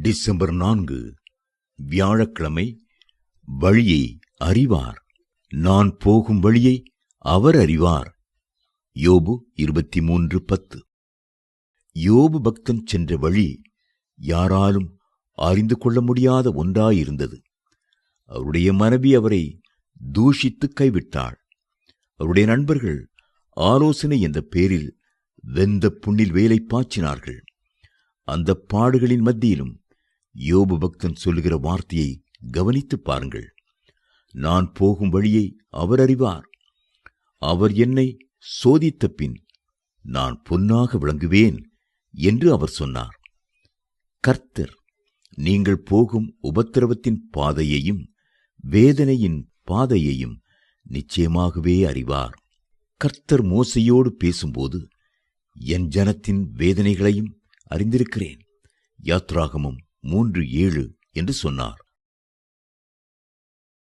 December 4 வியாழக்கிழமை. வழியை அறிவார். நான் போகும் வழியை அவர் அறிவார். யோபு 23:10. யோபு பக்தன் சென்ற வழி யாராலும் அறிந்து கொள்ள முடியாத ஒன்றாயிருந்தது. அவருடைய மனைவி அவரை தூஷித்து கைவிட்டாள். அவருடைய நண்பர்கள் ஆலோசனை என்ற பேரில் வெந்த புண்ணில் வேலை பாய்ச்சினார்கள். அந்த பாடுகளின் மத்தியிலும் யோபு பக்தன் சொல்லுகிற வார்த்தையை கவனித்து பாருங்கள். நான் போகும் வழியை அவர் அறிவார். அவர் என்னை சோதித்த பின் நான் பொன்னாக விளங்குவேன் என்று அவர் சொன்னார். கர்த்தர் நீங்கள் போகும் உபத்திரவத்தின் பாதையையும் வேதனையின் பாதையையும் நிச்சயமாகவே அறிவார். கர்த்தர் மோசையோடு பேசும்போது என் ஜனத்தின் வேதனைகளையும் அறிந்திருக்கிறேன். யாத்ராகமம் 3:7 என்று சொன்னார்.